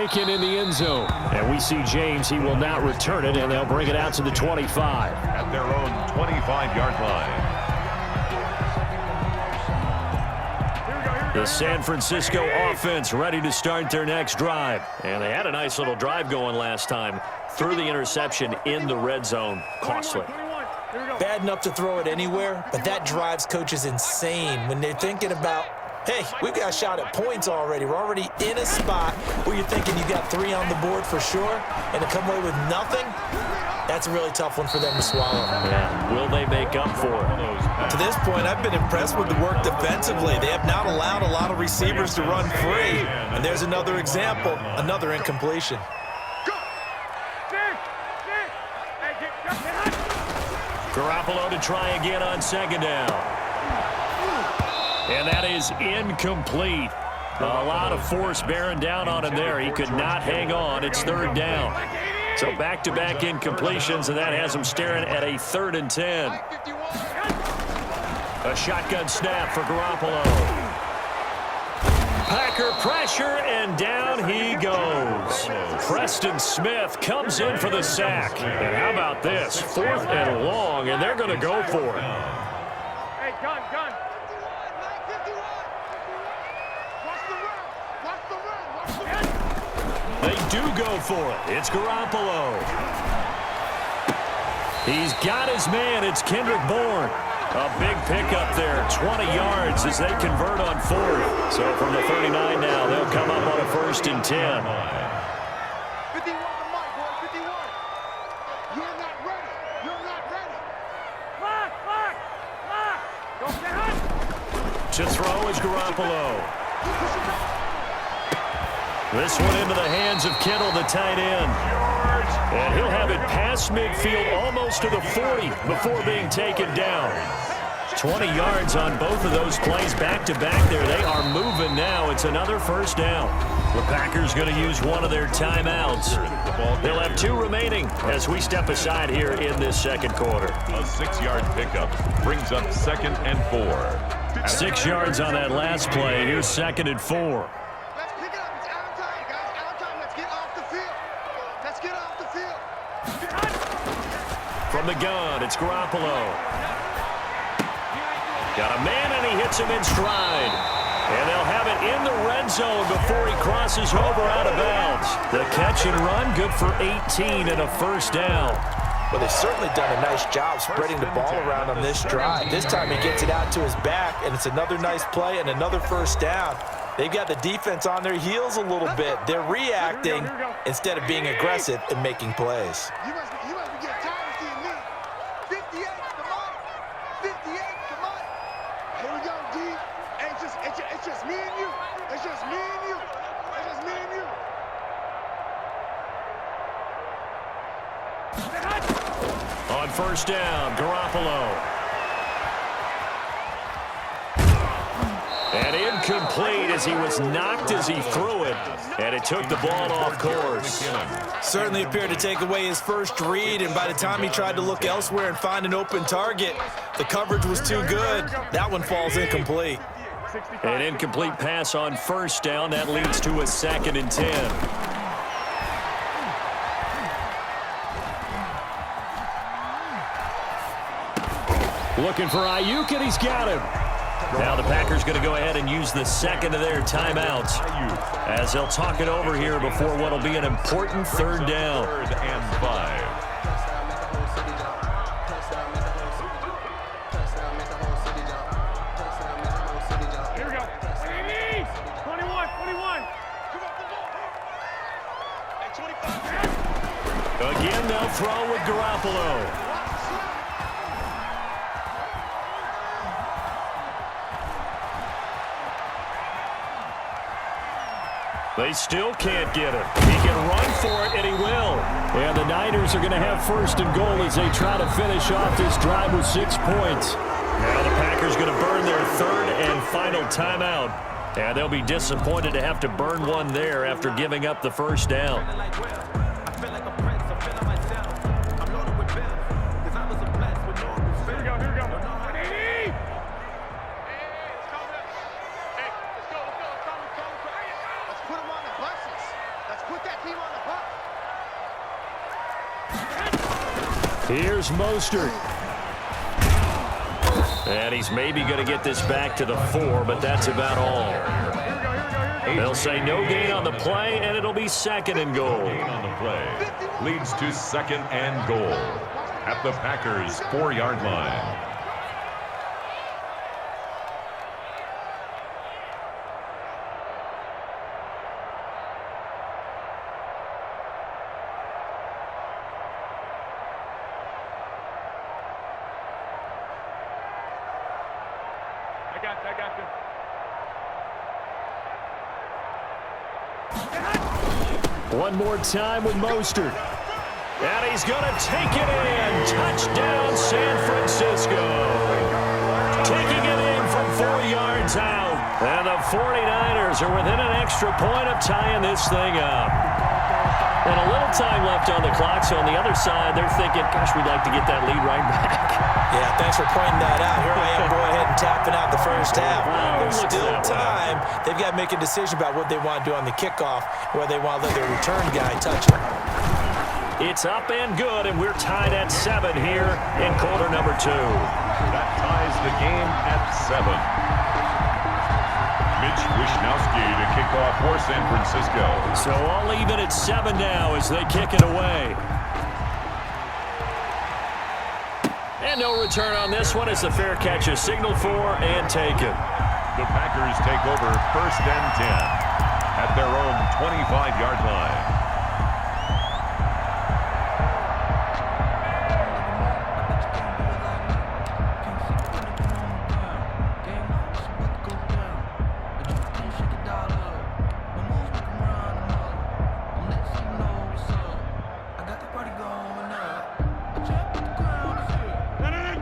taken in the end zone. And we see James. He will not return it, and they'll bring it out to the 25. At their own 25-yard line. The San Francisco offense ready to start their next drive. And they had a nice little drive going last time. Threw the interception in the red zone. Costly. Bad enough to throw it anywhere, but that drives coaches insane when they're thinking about, hey, we've got a shot at points already. We're already in a spot where you're thinking you got 3 on the board for sure, and to come away with nothing, that's a really tough one for them to swallow. Yeah. Will they make up for it? To this point, I've been impressed with the work defensively. They have not allowed a lot of receivers to run free. And there's another example, another incompletion. Garoppolo to try again on second down. And that is incomplete. A lot of force bearing down on him there. He could not hang on. It's third down. So back-to-back incompletions, and that has him staring at a 3rd and 10. A shotgun snap for Garoppolo. Packer pressure, and down he goes. Preston Smith comes in for the sack. And how about this? 4th and long, and they're going to go for it. Hey, gun. They do go for it. It's Garoppolo. He's got his man. It's Kendrick Bourne. A big pickup there. 20 yards as they convert on 4th. So from the 39 now, they'll come up on a 1st and 10. 51 to Mike, boy. 51. You're not ready. Lock. Don't get hurt. To throw is Garoppolo. This one into the hands of Kittle, the tight end. And he'll have it past midfield almost to the 40 before being taken down. 20 yards on both of those plays back-to-back there. They are moving now. It's another 1st down. The Packers going to use one of their timeouts. They'll have 2 remaining as we step aside here in this second quarter. A 6-yard pickup brings up 2nd and 4. 6 yards on that last play. Here's 2nd and 4. Let's pick it up. It's out of time, guys. Out of time. Let's get off the field. From the gun, it's Garoppolo. Got a man, and he hits him in stride. And they'll have it in the red zone before he crosses over out of bounds. The catch and run, good for 18 and a 1st down. Well, they've certainly done a nice job spreading the ball around on this drive. This time he gets it out to his back, and it's another nice play and another 1st down. They've got the defense on their heels a little bit. They're reacting instead of being aggressive and making plays. You must be getting tired of seeing me. 58, come on. 58, come on. Here we go, D. It's just me and you. It's just me and you. It's just me and you. On 1st down, Garoppolo. And incomplete as he was knocked as he threw it. And it took the ball off course. Certainly appeared to take away his first read, and by the time he tried to look elsewhere and find an open target, the coverage was too good. That one falls incomplete. An incomplete pass on 1st down. That leads to a 2nd and 10. Looking for Ayuk, and he's got him. Now the Packers going to go ahead and use the 2nd of their timeouts as they'll talk it over here before what will be an important 3rd down. 3rd and 5. Here we go. 21. Again, they'll throw with Garoppolo. They still can't get it. He can run for it, and he will. And the Niners are going to have 1st and goal as they try to finish off this drive with 6 points. Now the Packers going to burn their 3rd and final timeout. And they'll be disappointed to have to burn one there after giving up the 1st down. Put that team on the hop. Here's Mostert. And he's maybe going to get this back to the 4, but that's about all. They'll say no gain on the play, and it'll be 2nd and goal. Gain on the play leads to 2nd and goal at the Packers' 4-yard line. I got you. One more time with Mostert. And he's going to take it in. Touchdown, San Francisco. Taking it in from 4 yards out. And the 49ers are within an extra point of tying this thing up. And a little time left on the clock, so on the other side, they're thinking, gosh, we'd like to get that lead right back. Yeah, thanks for pointing that out. Here I am going ahead and tapping out the first half. There's still time. They've got to make a decision about what they want to do on the kickoff, whether they want to let their return guy touch it. It's up and good, and we're tied at 7 here in quarter number 2. That ties the game at 7. Mitch Wishnowski to kick off for San Francisco. So all even at 7 now as they kick it away. And no return on this one as the fair catch is signaled for and taken. The Packers take over 1st and 10 at their own 25-yard line.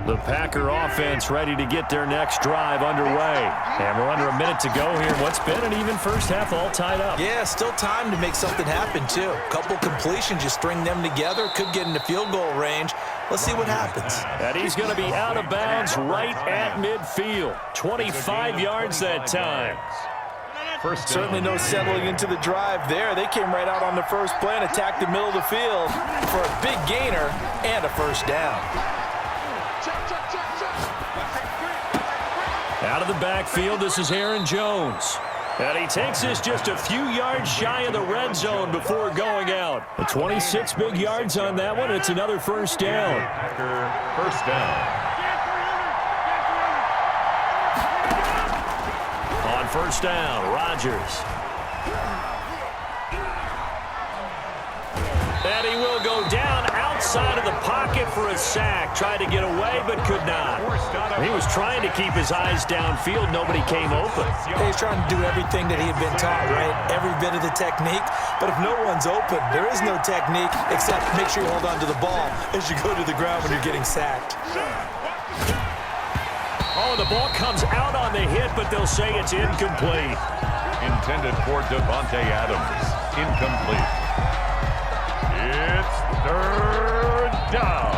The Packer offense ready to get their next drive underway. And we're under a minute to go here. What's been an even first half all tied up. Yeah, still time to make something happen, too. A couple completions, you string them together, could get into field goal range. Let's see what happens. And he's going to be out of bounds right at midfield. 25 yards that time. Certainly no settling into the drive there. They came right out on the first play and attacked the middle of the field for a big gainer and a first down. Out of the backfield, this is Aaron Jones. And he takes this just a few yards shy of the red zone before going out. 26 big yards on that one. It's another first down. First down. On first down, Rodgers. And he will go down outside of the pocket for a sack. Tried to get away, but could not. He was trying to keep his eyes downfield. Nobody came open. He's trying to do everything that he had been taught, right? Every bit of the technique. But if no one's open, there is no technique except make sure you hold on to the ball as you go to the ground when you're getting sacked. Oh, the ball comes out on the hit, but they'll say it's incomplete. Intended for Devontae Adams. Incomplete. It's 3rd down.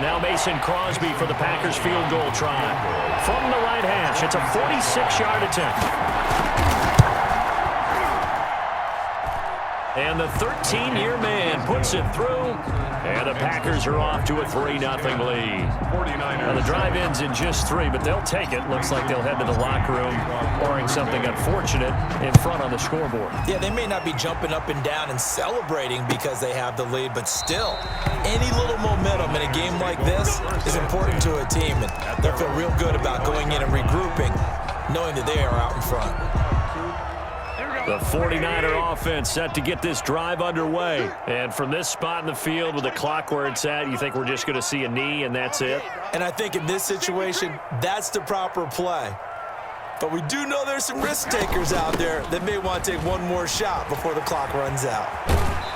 Now Mason Crosby for the Packers field goal try. From the right hash, it's a 46-yard attempt. And the 13-year man puts it through. And the Packers are off to a 3-0 lead. 49ers. Now the drive ends in just 3, but they'll take it. Looks like they'll head to the locker room, barring something unfortunate in front on the scoreboard. Yeah, they may not be jumping up and down and celebrating because they have the lead, but still, any little momentum in a game like this is important to a team, and they'll feel real good about going in and regrouping, knowing that they are out in front. The 49er offense set to get this drive underway. And from this spot in the field with the clock where it's at, you think we're just going to see a knee and that's it? And I think in this situation, that's the proper play. But we do know there's some risk takers out there that may want to take one more shot before the clock runs out.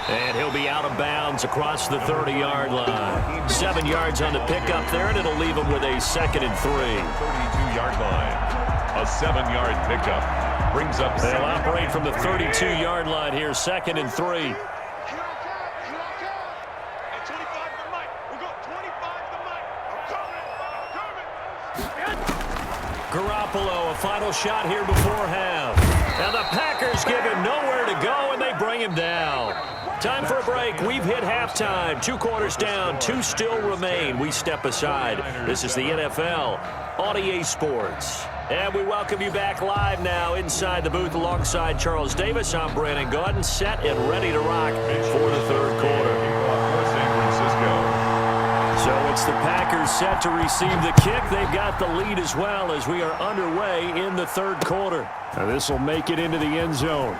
And he'll be out of bounds across the 30-yard line. 7 yards on the pickup there, and it'll leave him with a 2nd and 3. 32-yard line. A 7-yard pickup. Brings up. They'll operate from the 32-yard line here, 2nd and 3. Garoppolo, a final shot here before half. And the Packers give him nowhere to go, and they bring him down. Time for a break. We've hit halftime. 2 quarters down, 2 still remain. We step aside. This is the NFL on EA Sports. And we welcome you back live now inside the booth alongside Charles Davis. I'm Brandon Gaudin, set and ready to rock for the third quarter. So it's the Packers set to receive the kick. They've got the lead as well as we are underway in the third quarter. Now this will make it into the end zone.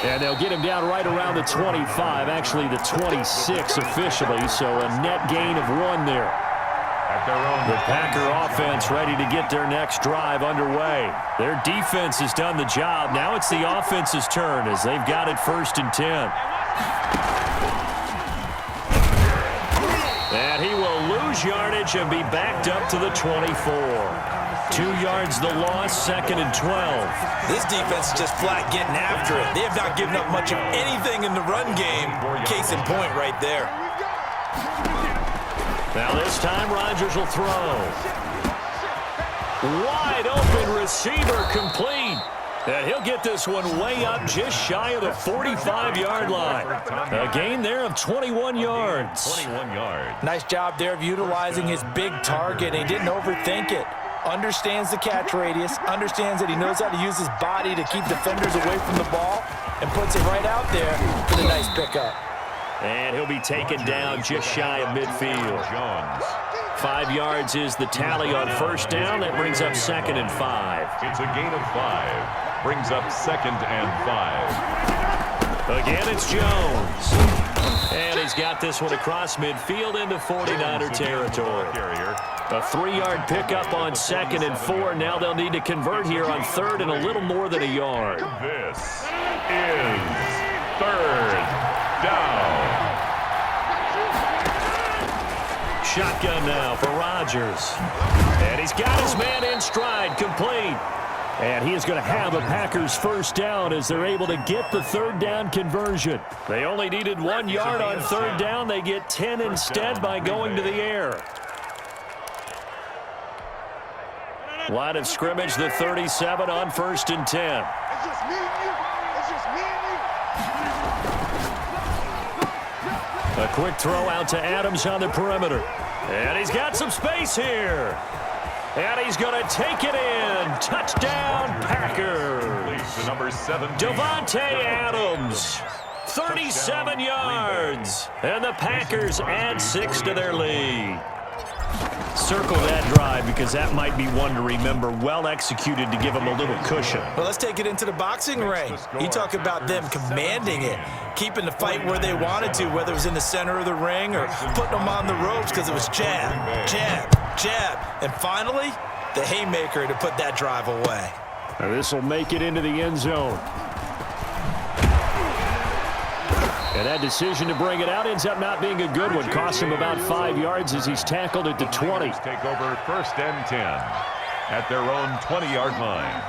And they'll get him down right around the 25, actually the 26 officially, so a net gain of 1 there. The Packer offense ready to get their next drive underway. Their defense has done the job. Now it's the offense's turn as they've got it 1st and 10. And he will lose yardage and be backed up to the 24. 2 yards the loss, 2nd and 12. This defense is just flat getting after it. They have not given up much of anything in the run game. Case in point right there. Now this time Rodgers will throw. Wide open receiver complete. And he'll get this one way up just shy of the 45-yard line. A gain there of 21 yards. 21 yards. Nice job there of utilizing his big target. He didn't overthink it. Understands the catch radius, understands that he knows how to use his body to keep defenders away from the ball, and puts it right out there for the nice pickup. And he'll be taken down just shy of midfield. 5 yards is the tally on 1st down. That brings up 2nd and 5. It's a gain of 5. Brings up 2nd and 5. Again, it's Jones. And he's got this one across midfield into 49er territory. A 3-yard pickup on 2nd and 4. Now they'll need to convert here on 3rd and a little more than a yard. This is 3rd down. Shotgun now for Rodgers. And he's got his man in stride, complete. And he is going to have a Packers 1st down as they're able to get the 3rd down conversion. They only needed 1 yard on 3rd down. They get 10 instead by going to the air. Line of scrimmage, the 37 on 1st and 10. It's just me and you. It's just me and you. A quick throw out to Adams on the perimeter. And he's got some space here. And he's going to take it in. Touchdown, Packers. Number 17. Davante Adams, 37 yards. And the Packers add 6 to their lead. Circle that drive because that might be one to remember. Well executed to give them a little cushion. Well, let's take it into the boxing ring. You talk about them commanding it, keeping the fight where they wanted to, whether it was in the center of the ring or putting them on the ropes because it was jab, jab, jab. And finally, the haymaker to put that drive away. Now this will make it into the end zone. And that decision to bring it out ends up not being a good one. Cost him about 5 yards as he's tackled at the 20. Take over 1st and 10 at their own 20-yard line.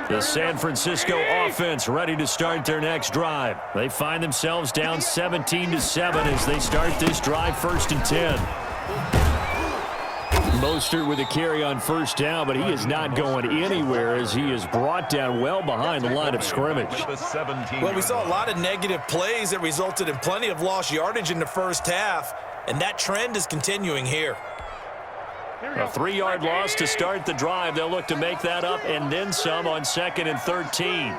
The San Francisco offense ready to start their next drive. They find themselves down 17-7 as they start this drive 1st and 10. Mostert with a carry on 1st down, but he is not going anywhere as he is brought down well behind the line of scrimmage. Well, we saw a lot of negative plays that resulted in plenty of lost yardage in the 1st half, and that trend is continuing here. A 3-yard loss to start the drive. They'll look to make that up and then some on 2nd and 13.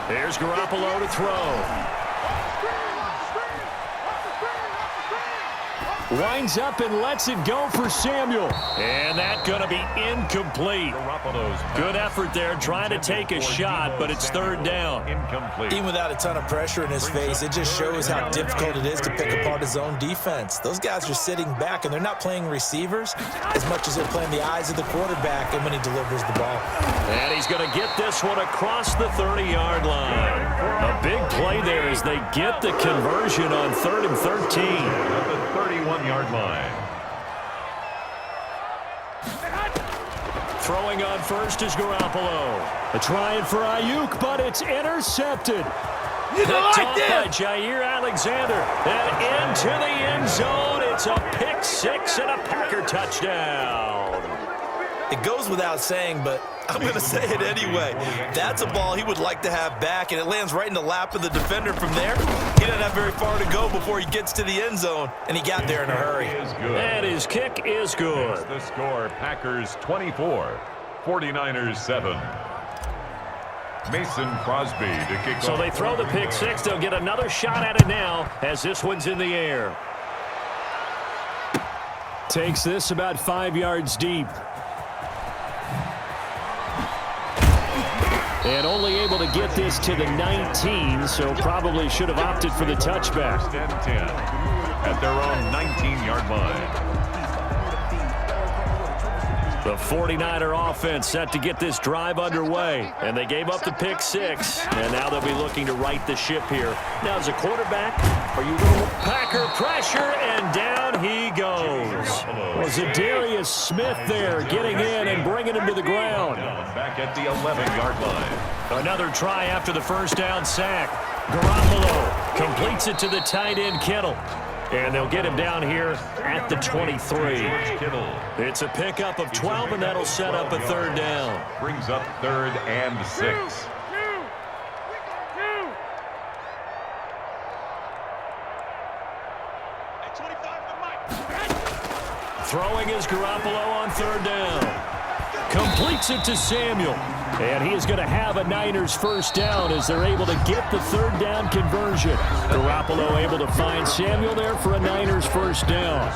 There's Garoppolo to throw. Winds up and lets it go for Samuel. And that's going to be incomplete. Good effort there trying to take a shot, but it's 3rd down. Even without a ton of pressure in his face, it just shows how difficult it is to pick apart his own defense. Those guys are sitting back, and they're not playing receivers as much as they're playing the eyes of the quarterback and when he delivers the ball. And he's going to get this one across the 30-yard line. A big play there as they get the conversion on 3rd and 13. At the 31-yard line. Throwing on 1st is Garoppolo. A try for Ayuk, but it's intercepted. Picked off by Jair Alexander. And into the end zone. It's a pick six and a Packer touchdown. It goes without saying, but I'm going to say it anyway. That's a ball he would like to have back, and it lands right in the lap of the defender from there. He doesn't have very far to go before he gets to the end zone, and he got there in a hurry. And his kick is good. The score, Packers 24, 49ers 7. Mason Crosby to kick off. So they throw the pick six. They'll get another shot at it now as this one's in the air. Takes this about 5 yards deep. And only able to get this to the 19, so probably should have opted for the touchback. First and 10 at their own 19-yard line. The 49er offense set to get this drive underway. And they gave up the pick six. And now they'll be looking to right the ship here. Now as a quarterback, are you going to Packer pressure, and down he goes. Was it Darius Smith there getting in and bringing him to the ground. Back at the 11-yard line. Another try after the first down sack. Garoppolo completes it to the tight end Kittle. And they'll get him down here at the 23. It's a pickup of 12, and that'll set up a third down. Brings up 3rd and 6. Throwing is Garoppolo on third down. Completes it to Samuel. And he is going to have a Niners first down as they're able to get the third down conversion. Garoppolo able to find Samuel there for a Niners first down.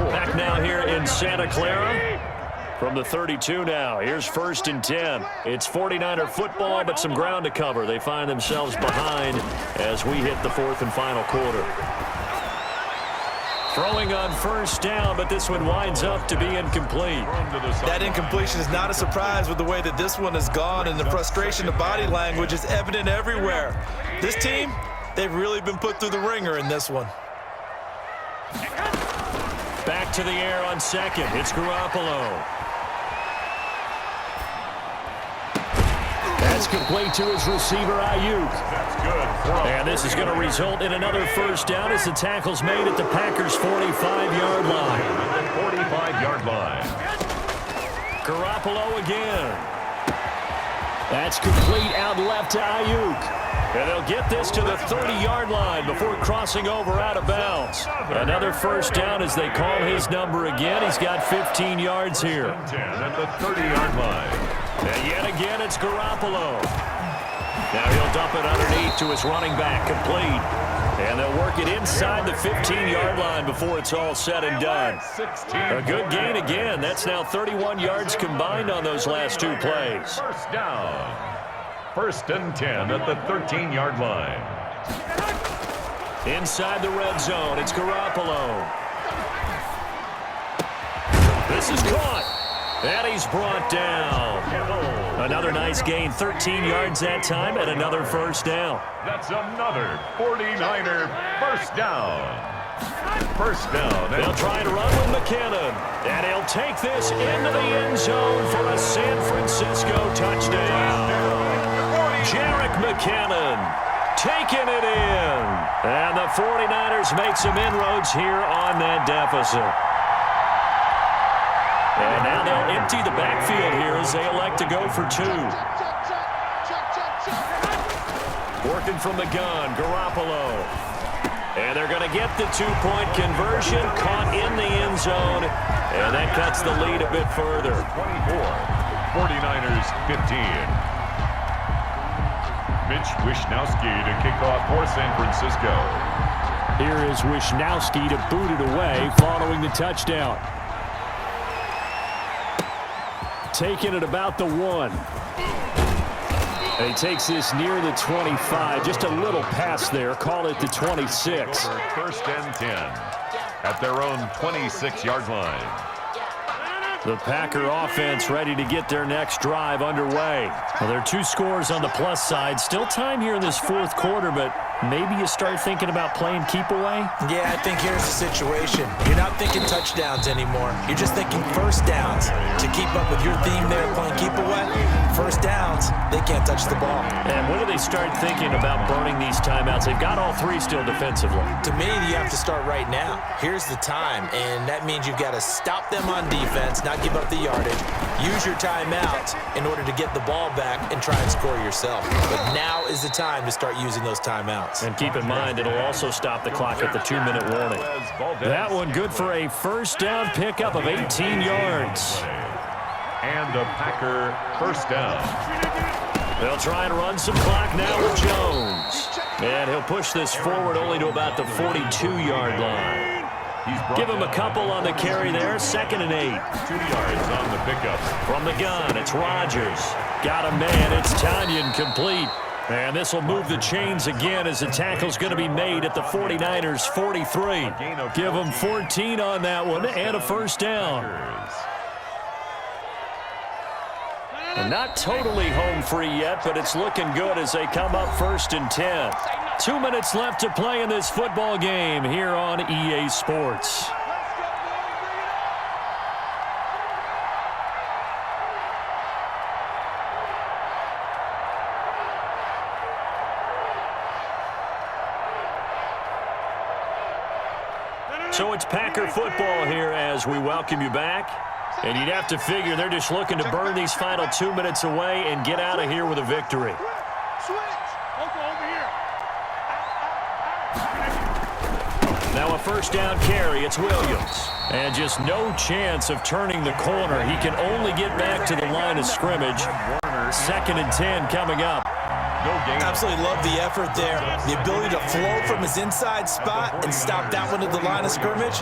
Back now here in Santa Clara. From the 32 now, here's 1st and 10. It's 49er football, but some ground to cover. They find themselves behind as we hit the 4th and final quarter. Throwing on first down, but this one winds up to be incomplete. That incompletion is not a surprise with the way that this one has gone, and the frustration, the body language is evident everywhere. This team, they've really been put through the ringer in this one. Back to the air on second. It's Garoppolo. That's complete to his receiver, Ayuk. That's good. And this is going to result in another first down as the tackle's made at the Packers' 45-yard line. 45-yard line. Garoppolo again. That's complete out left to Ayuk. And they'll get this to the 30-yard line before crossing over out of bounds. Another first down as they call his number again. He's got 15 yards here. 10 at the 30-yard line. And yet again, it's Garoppolo. Now he'll dump it underneath to his running back, complete. And they'll work it inside the 15-yard line before it's all said and done. A good gain again. That's now 31 yards combined on those last two plays. First down. 1st and 10 at the 13-yard line. Inside the red zone, it's Garoppolo. This is caught. And he's brought down. Another nice gain, 13 yards that time, and another first down. That's another 49er first down. First down. They'll try and run with McKinnon. And he'll take this into the end zone for a San Francisco touchdown. Jerick McKinnon taking it in. And the 49ers make some inroads here on that deficit. And now they'll empty the backfield here as they elect to go for two. Working from the gun, Garoppolo. And they're going to get the two-point conversion, caught in the end zone, and that cuts the lead a bit further. 24, 49ers 15. Mitch Wishnowsky to kick off for San Francisco. Here is Wishnowsky to boot it away following the touchdown. Taking it about the 1. And he takes this near the 25. Just a little pass there. Call it the 26. 1st and 10 at their own 26-yard line. The Packer offense ready to get their next drive underway. Well, there are 2 scores on the plus side. Still time here in this 4th quarter, but maybe you start thinking about playing keep away? Yeah, I think here's the situation. You're not thinking touchdowns anymore. You're just thinking first downs. To keep up with your theme there, playing keep away, first downs, they can't touch the ball. And when do they start thinking about burning these timeouts? They've got all three still defensively. To me, you have to start right now. Here's the time, and that means you've got to stop them on defense, not give up the yardage, use your timeouts in order to get the ball back and try and score yourself. But now is the time to start using those timeouts. And keep in mind, it'll also stop the clock at the 2-minute warning. That one good for a first down pickup of 18 yards. And a Packer first down. They'll try and run some clock now with Jones. And he'll push this forward only to about the 42-yard line. Give him a couple on the carry there. 2nd and 8. 2 yards on the pickup. From the gun, it's Rodgers. Got a man. It's Tanyan complete. And this will move the chains again as the tackle's going to be made at the 49ers' 43. Give them 14 on that one and a first down. And not totally home free yet, but it's looking good as they come up 1st and 10. 2 minutes left to play in this football game here on EA Sports. So it's Packer football here as we welcome you back. And you'd have to figure they're just looking to burn these final 2 minutes away and get out of here with a victory. Now a first down carry. It's Williams. And just no chance of turning the corner. He can only get back to the line of scrimmage. 2nd and 10 coming up. Absolutely love the effort there. The ability to flow from his inside spot and stop that one at the line of scrimmage.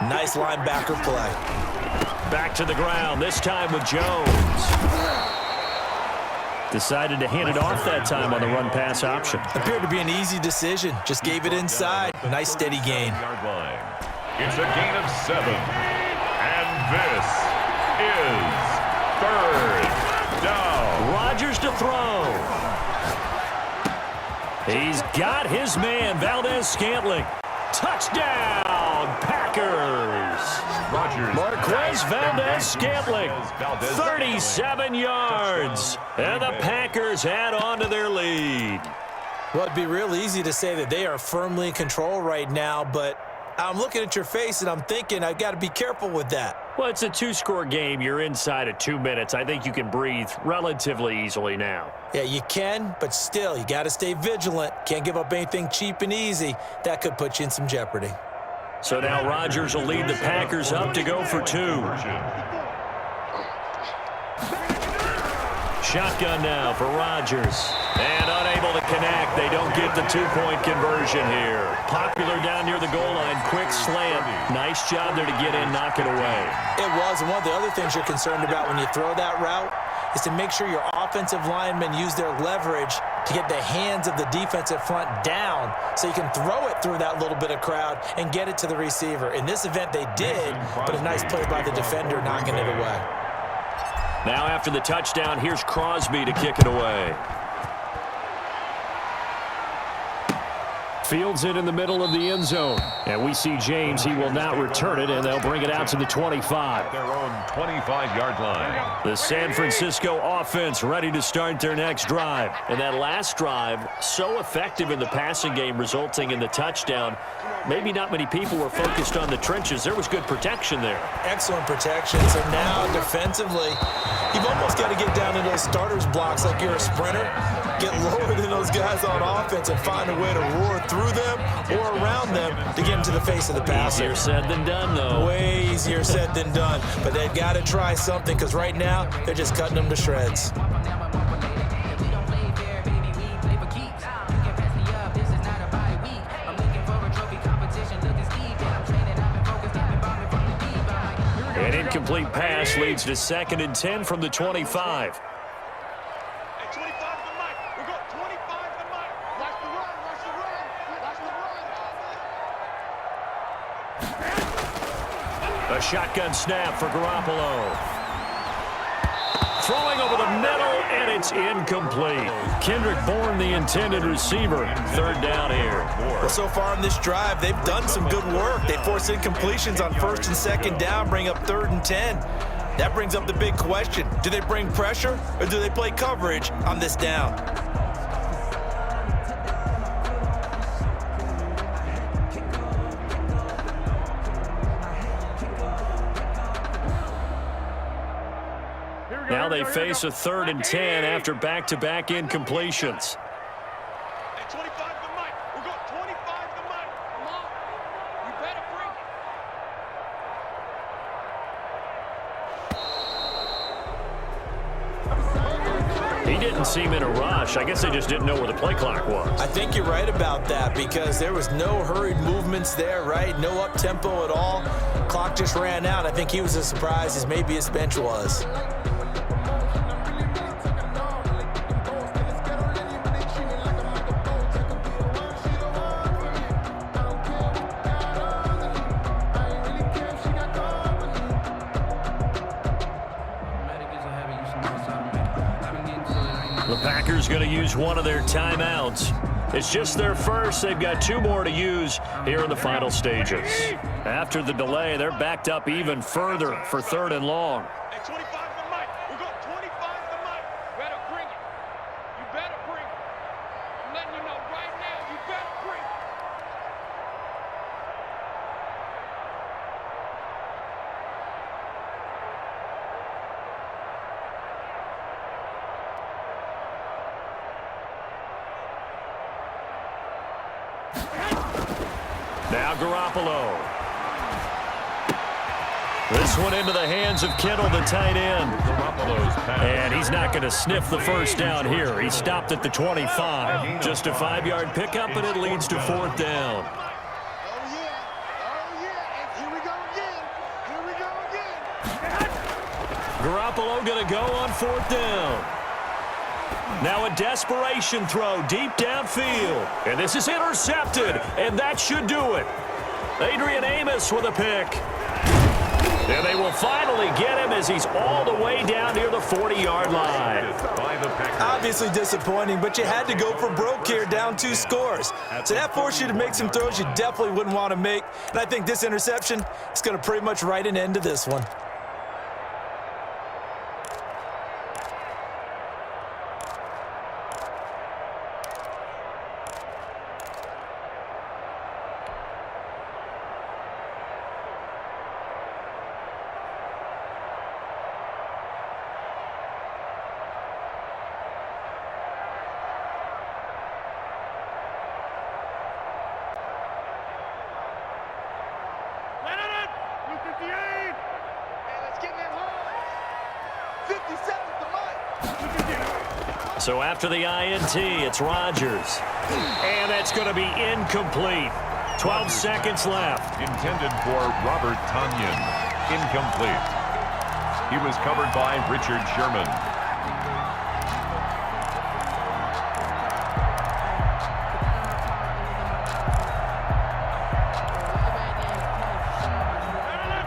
Nice linebacker play. Back to the ground, this time with Jones. Decided to hand it off that time on the run-pass option. Appeared to be an easy decision. Just gave it inside. Nice steady gain. It's a gain of 7. And this is 3rd down. Rodgers to throw. He's got his man, Valdez-Scantling. Touchdown, Packers. Marquez Valdez-Scantling, 37 yards. And the Packers add on to their lead. Well, it'd be real easy to say that they are firmly in control right now, but I'm looking at your face and I'm thinking I've got to be careful with that. Well, it's a 2-score game. You're inside of 2 minutes. I think you can breathe relatively easily now. Yeah, you can, but still, you got to stay vigilant. Can't give up anything cheap and easy. That could put you in some jeopardy. So now Rodgers will lead the Packers up to go for 2. Shotgun now for Rodgers. And unable to connect. They don't get the 2-point conversion here. Popular down near the goal line. Quick slant. Nice job there to get in, knock it away. It was. And one of the other things you're concerned about when you throw that route is to make sure your offensive linemen use their leverage to get the hands of the defensive front down so you can throw it through that little bit of crowd and get it to the receiver. In this event, they did, but a nice play by the defender knocking it away. Now after the touchdown, here's Crosby to kick it away. Fields it in the middle of the end zone. And we see James. He will not return it, and they'll bring it out to the 25. Their own 25-yard line. The San Francisco offense ready to start their next drive. And that last drive, so effective in the passing game, resulting in the touchdown. Maybe not many people were focused on the trenches. There was good protection there. Excellent protection. So now defensively, you've almost got to get down in those starters blocks like you're a sprinter. Get lower than those guys on offense and find a way to roar through them or around them to get into the face of the passer. Easier said than done, though. Way easier said than done. But they've got to try something because right now they're just cutting them to shreds. An incomplete pass leads to 2nd and 10 from the 25. A shotgun snap for Garoppolo. Throwing over the middle, and it's incomplete. Kendrick Bourne, the intended receiver. 3rd down here. Well, so far on this drive, they've done some good work. They force incompletions on 1st and 2nd down, bring up 3rd and 10. That brings up the big question. Do they bring pressure or do they play coverage on this down? Now they face a 3rd and 10 after back-to-back incompletions. Hey, 25 to Mike. We got 25 to Mike. Come on. You better bring it. He didn't seem in a rush. I guess they just didn't know where the play clock was. I think you're right about that because there was no hurried movements there, right? No up-tempo at all. Clock just ran out. I think he was as surprised as maybe his bench was. The Packers going to use one of their timeouts. It's just their first. They've got 2 more to use here in the final stages. After the delay, they're backed up even further for 3rd and long. Hey, 25 to Mike. We got 25 to Mike. Better bring it. You better bring it. I'm letting you know right now, you better bring it. Now Garoppolo. This one into the hands of Kittle, the tight end. And he's not going to sniff the first down here. He stopped at the 25. Just a 5-yard pickup, and it leads to 4th down. Oh, yeah. Oh, yeah. And here we go again. Here we go again. Garoppolo going to go on 4th down. Now a desperation throw deep downfield. And this is intercepted, and that should do it. Adrian Amos with a pick. And they will finally get him as he's all the way down near the 40-yard line. Obviously disappointing, but you had to go for broke here, down 2 scores. So that forced you to make some throws you definitely wouldn't want to make. And I think this interception is going to pretty much write an end to this one. So after the INT, it's Rodgers. And that's going to be incomplete. 12 seconds left. Intended for Robert Tonyan. Incomplete. He was covered by Richard Sherman.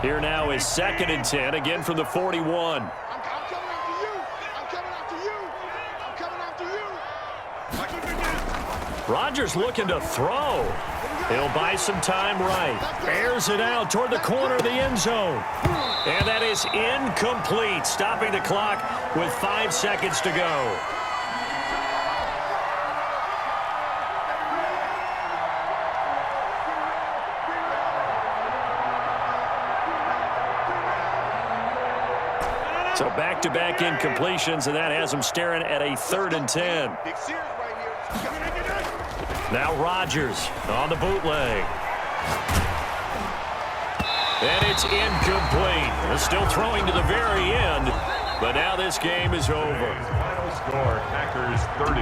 Here now is 2nd and 10, again from the 41. I'm coming after you. I'm coming after you. I'm coming after you. Rodgers looking to throw. He'll buy some time right. Airs it out toward the corner of the end zone. And that is incomplete, stopping the clock with 5 seconds to go. So back-to-back incompletions, and that has them staring at a 3rd and 10. Now Rodgers on the bootleg. And it's incomplete. They're still throwing to the very end, but now this game is over. Final score, Packers 30,